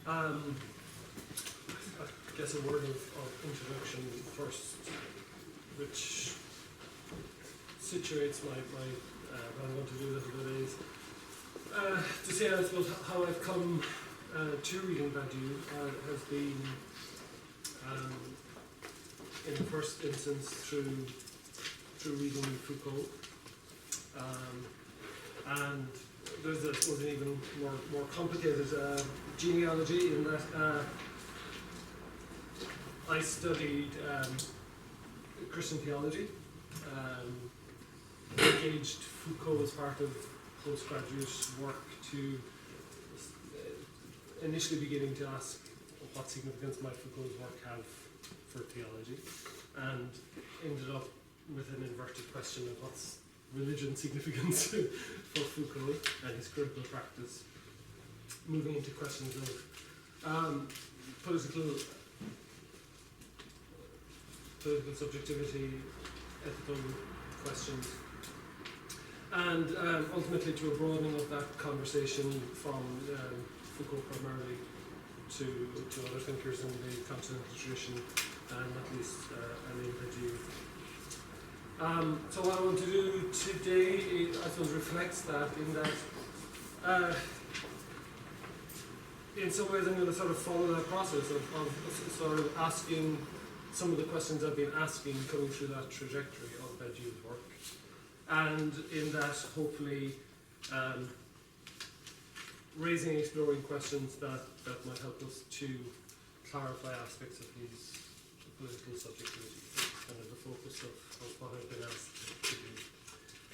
I guess a word of introduction first, which situates my what I'm going to do a little bit is to say, I suppose, how I've come to reading Badiou has been, in the first instance, through reading Foucault, and there's I suppose an even more complicated genealogy in that I studied Christian theology, engaged Foucault as part of postgraduate work to initially beginning to ask what significance might Foucault's work have for theology, and ended up with an inverted question of what's religion significance for Foucault and his critical practice, moving into questions of political subjectivity, ethical questions, and ultimately to a broadening of that conversation from Foucault primarily to other thinkers in the continental tradition, and not least Alain Badiou. So what I want to do today, I suppose, reflects that in that in some ways I'm going to sort of follow that process of sort of asking some of the questions I've been asking coming through that trajectory of Badiou's work, and in that hopefully raising and exploring questions that might help us to clarify aspects of his political subjectivity, kind of the focus of what I've been asked to do.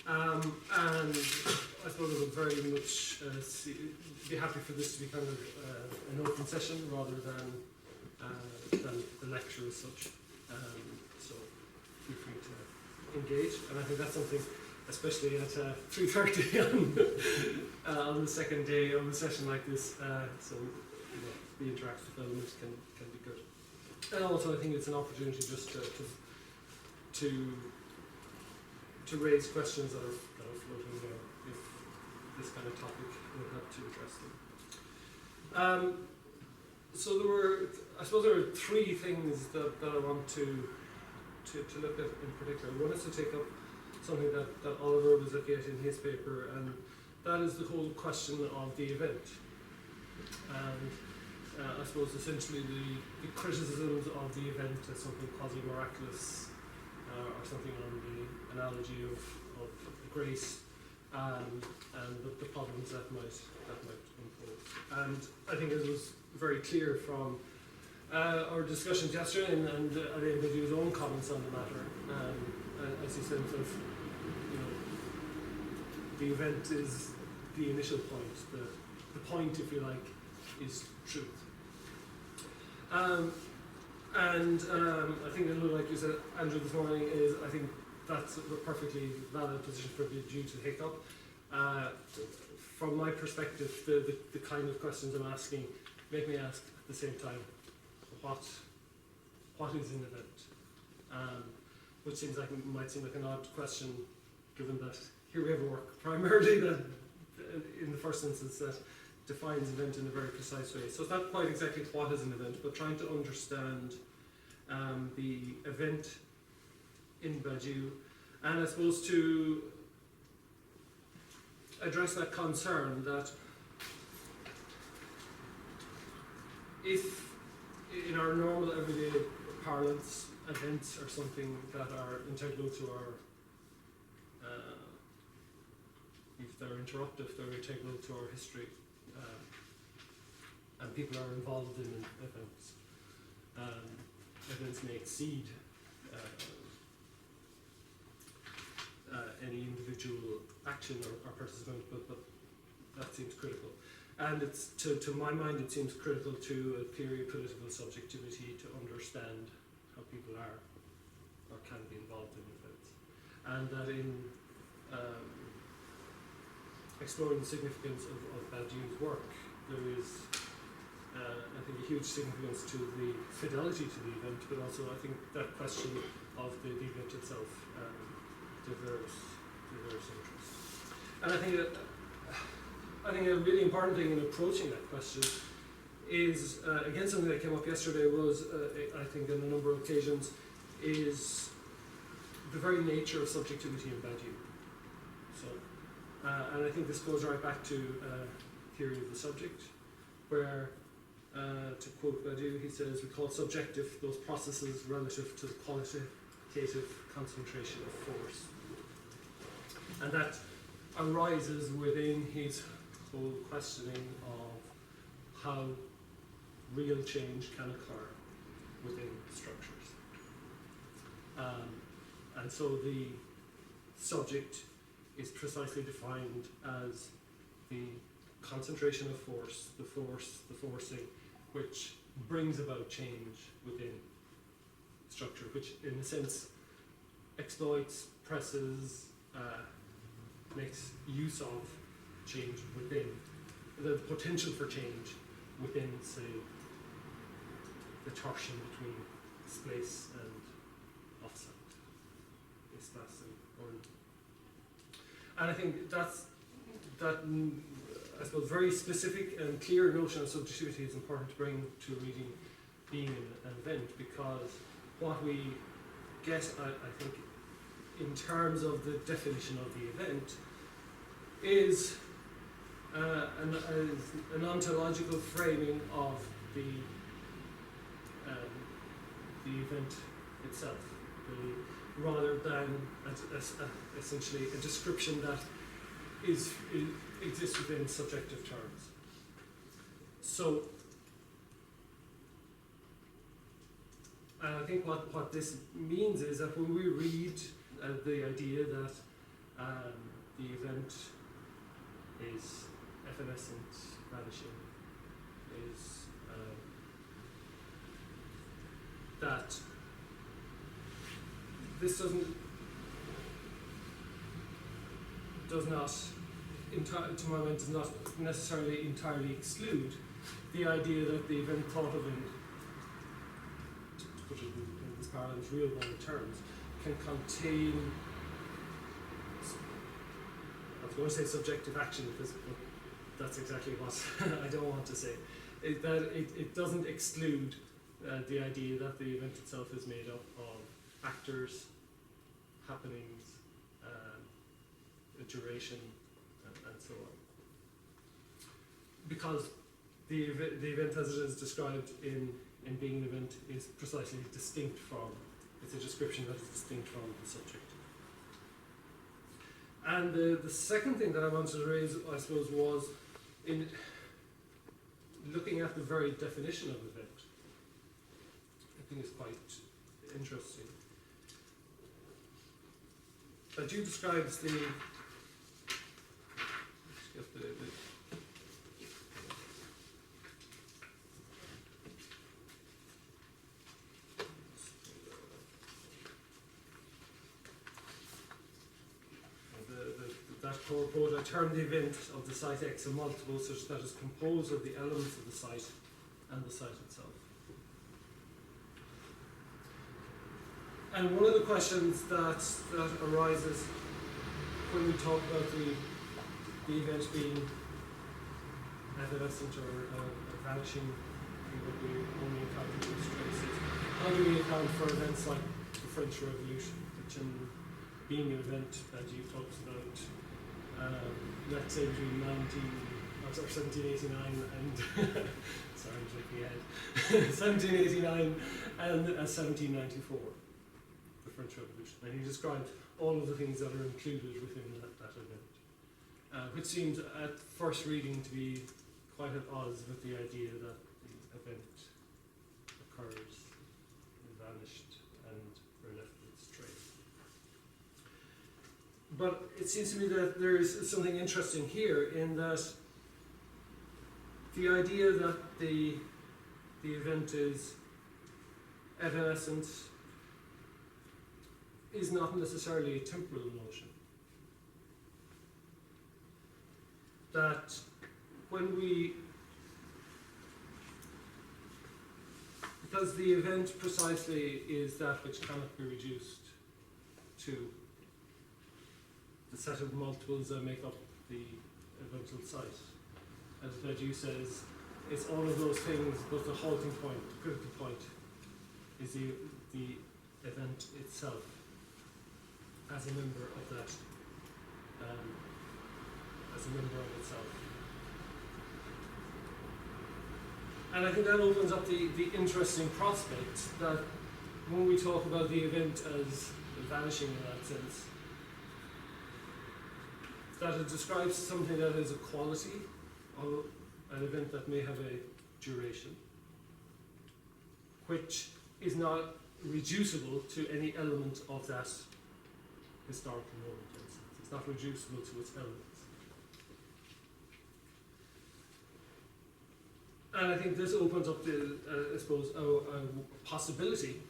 And I suppose I would very much be happy for this to be kind of an open session rather than the lecture as such. So feel free to engage, and I think that's something, especially at 3:30 on the second day of a session like this. So the interactive element can be good, and also I think it's an opportunity just to raise questions that are floating there if this kind of topic will help to address them. So there were three things that I want to look at in particular. One is to take up something that Oliver was looking at in his paper, and that is the whole question of the event. And I suppose essentially the criticisms of the event as something quasi-miraculous, or something on the analogy of grace, and the problems that might impose. And I think it was very clear from our discussions yesterday and Alain Badiou's own comments on the matter, as he said, of, the event is the initial point, the point, if you like, is truth. And I think a little like you said, Andrew, this morning, is I think that's a perfectly valid position for Badiou to take up. From my perspective, the kind of questions I'm asking make me ask at the same time, what is an event? Which might seem like an odd question, given that here we have a work primarily that, in the first instance, that defines event in a very precise way. So it's not quite exactly what is an event, but trying to understand the event in Badiou, and I suppose to address that concern that if in our normal everyday parlance events are something that are integral to our if they're interruptive, they're integral to our history, and people are involved in events. Events may exceed any individual action or participant, but that seems critical. And it's to my mind, it seems critical to a theory of political subjectivity to understand how people are or can be involved in events, and that in exploring the significance of Badiou's work, there is, I think, a huge significance to the fidelity to the event, but also I think that question of the event itself deserves interest. And I think a really important thing in approaching that question is, again, something that came up yesterday was, I think on a number of occasions, is the very nature of subjectivity in Badiou. So, and I think this goes right back to theory of the subject, where, to quote Badiou, he says, we call subjective those processes relative to the qualitative concentration of force. And that arises within his whole questioning of how real change can occur within structures. And so the subject is precisely defined as the concentration of force, the forcing, which brings about change within structure, which in a sense exploits, presses, makes use of change within, the potential for change within, say, the torsion between space and offset, espace and. And I think that's, that, I suppose, very specific and clear notion of subjectivity is important to bring to reading being an event, because what we get, I think, in terms of the definition of the event is an ontological framing of the event itself, rather than essentially a description that exists within subjective terms. So, and I think what this means is that when we read the idea that the event is evanescent, vanishing, is that this does not, to my mind, does not necessarily entirely exclude the idea that the event thought of in, to put it in this parallel's real world terms, can contain, I was going to say subjective action, because that's exactly what I don't want to say. It doesn't exclude the idea that the event itself is made up of actors, happenings, a duration, and so on. Because the event as it is described in being an event is precisely distinct from, it's a description that is distinct from the subject. And the second thing that I wanted to raise, I suppose, was in looking at the very definition of event. I think it's quite interesting. Badiou describes the, let's get that core quote, I term the event of the site X a multiple such that is composed of the elements of the site and the site itself. And one of the questions that arises when we talk about the event being evanescent or vanishing, what we only encounter with traces, how do we account for events like the French Revolution, which in being an event that you talked about, let's say between 1789 and sorry, I'm looking ahead, 1789 and 1794. French Revolution, and he described all of the things that are included within that event, which seems at first reading to be quite at odds with the idea that the event occurs, vanished, and we're left with its trace. But it seems to me that there is something interesting here in that the idea that the event is evanescent is not necessarily a temporal notion. That when we, because the event precisely is that which cannot be reduced to the set of multiples that make up the eventual site. As Badiou says, it's all of those things, but the halting point, the critical point, is the event itself as a member of that, as a member of itself. And I think that opens up the interesting prospect that when we talk about the event as vanishing in that sense, that it describes something that is a quality of an event that may have a duration, which is not reducible to any element of that historical moment, for instance. It's not reducible to its elements. And I think this opens up the, I suppose, a possibility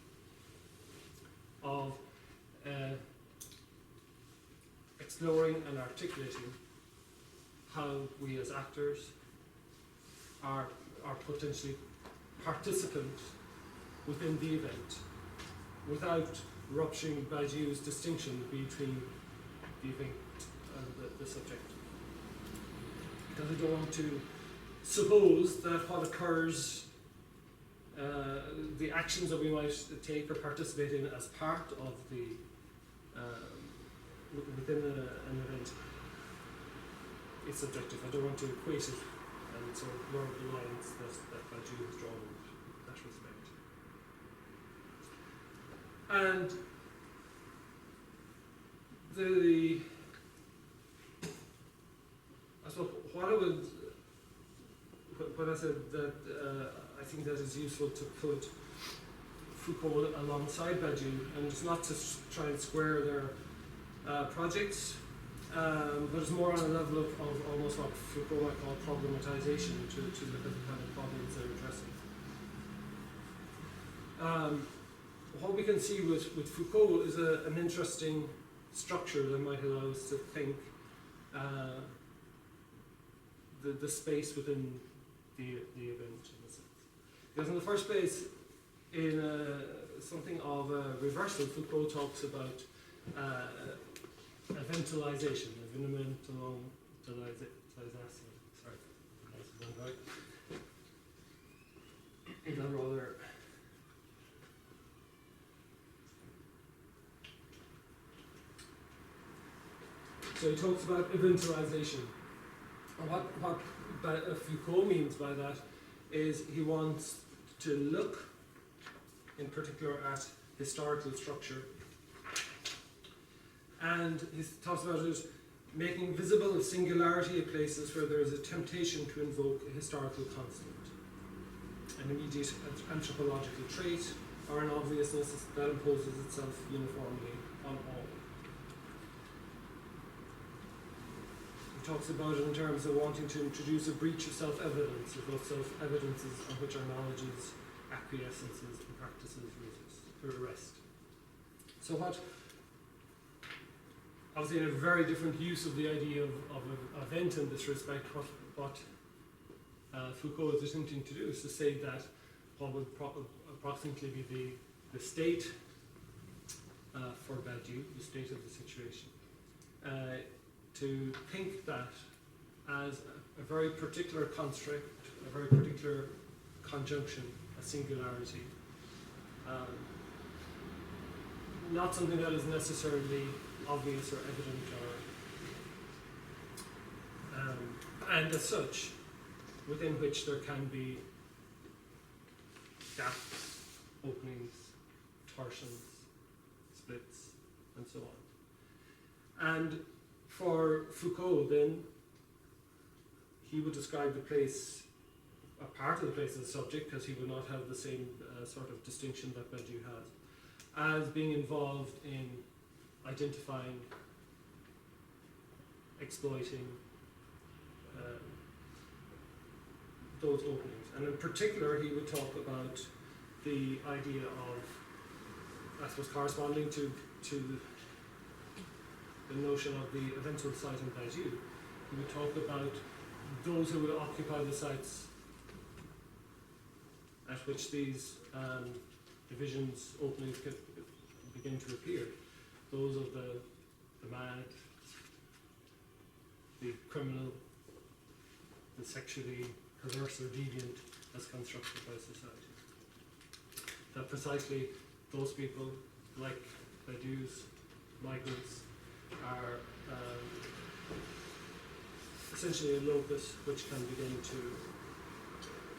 of exploring and articulating how we as actors are potentially participants within the event without rupturing Badiou's distinction between the event and the subject. Because I don't want to suppose that what occurs, the actions that we might take or participate in as part of the within an event is subjective. I don't want to equate it and sort of blur the lines that Badiou has drawn in that respect. And I suppose what I would, when I said that I think that it's useful to put Foucault alongside Badiou, and it's not to try and square their projects, but it's more on a level of almost what Foucault might call problematization, to look at the kind of problems they're addressing. What we can see with Foucault is an interesting structure that might allow us to think the space within the event, in a sense. Because in the first place, in something of a reversal, Foucault talks about eventalization, sorry, right. In a rather so he talks about eventalization. And what Foucault means by that is he wants to look in particular at historical structure, and he talks about it making visible a singularity of places where there is a temptation to invoke a historical constant, an immediate anthropological trait, or an obviousness that imposes itself uniformly on all. He talks about it in terms of wanting to introduce a breach of self-evidence, or both self-evidences on which our knowledges, acquiescences, and practices rest. So what, obviously in a very different use of the idea of an event in this respect, what Foucault is attempting to do is to say that what would approximately be the state for Badiou, the state of the situation, to think that as a very particular construct, a very particular conjunction, a singularity, not something that is necessarily obvious or evident, or and as such, within which there can be gaps, openings, torsions, splits, and so on. And for Foucault, then, he would describe the place, a part of the place as a subject, because he would not have the same sort of distinction that Badiou has, as being involved in identifying, exploiting those openings. And in particular, he would talk about the idea of, I suppose, corresponding to the notion of the eventual site in Badiou. He would talk about those who would occupy the sites at which these divisions, openings could begin to appear. Those of the mad, the criminal, the sexually perverse or deviant as constructed by society. That precisely those people, like Jews, migrants, are essentially a locus which can begin to,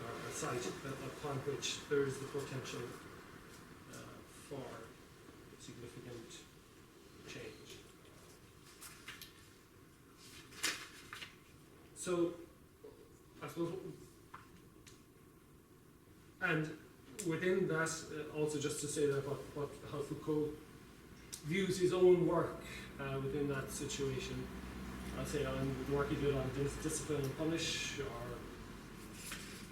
or a site upon which there is the potential for significant change. So, I suppose, and within that, also just to say that how Foucault views his own work within that situation, I'll say on the work he did on Discipline and Punish, or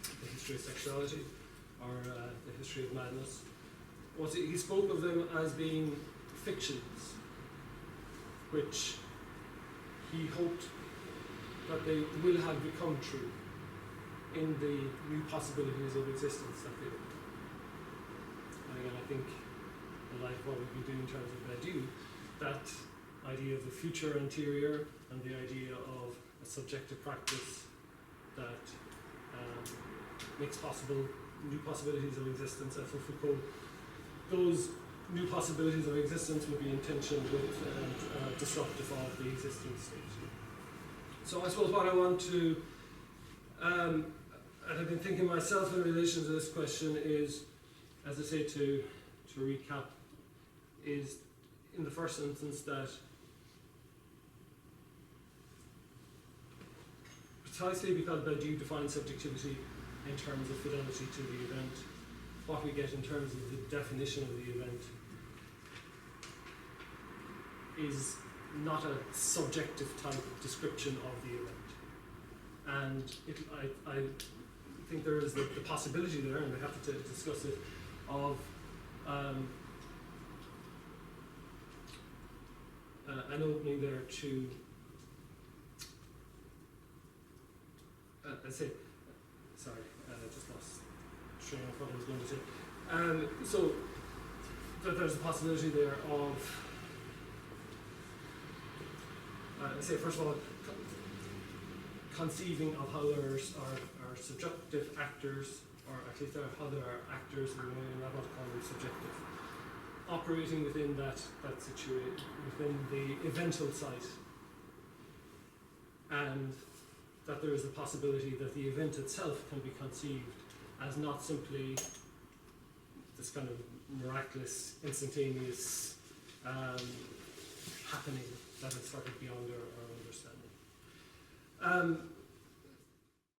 the history of sexuality, or the history of madness, was he spoke of them as being fictions, which he hoped that they will have become true in the new possibilities of existence that they open. And again, I think, in light of what we've been doing in terms of Badiou, that idea of the future anterior and the idea of a subjective practice that makes possible new possibilities of existence, and for Foucault, those new possibilities of existence would be in tension with and disruptive of the existing state. So I suppose what I want to, and I've been thinking myself in relation to this question is, as I say, to recap, is in the first instance that precisely because Badiou defines subjectivity in terms of fidelity to the event, what we get in terms of the definition of the event is not a subjective type of description of the event. And I think there is the possibility there, and we have to discuss it, of an opening there to, I say, sorry, I just lost train of what I was going to say. So that there's a possibility there of, I say, first of all, conceiving of how there are subjective actors, or at least how there are actors, and we're not going to call them subjective, operating within that situation, within the eventual site, and that there is a possibility that the event itself can be conceived as not simply this kind of miraculous, instantaneous happening that is sort of beyond our understanding.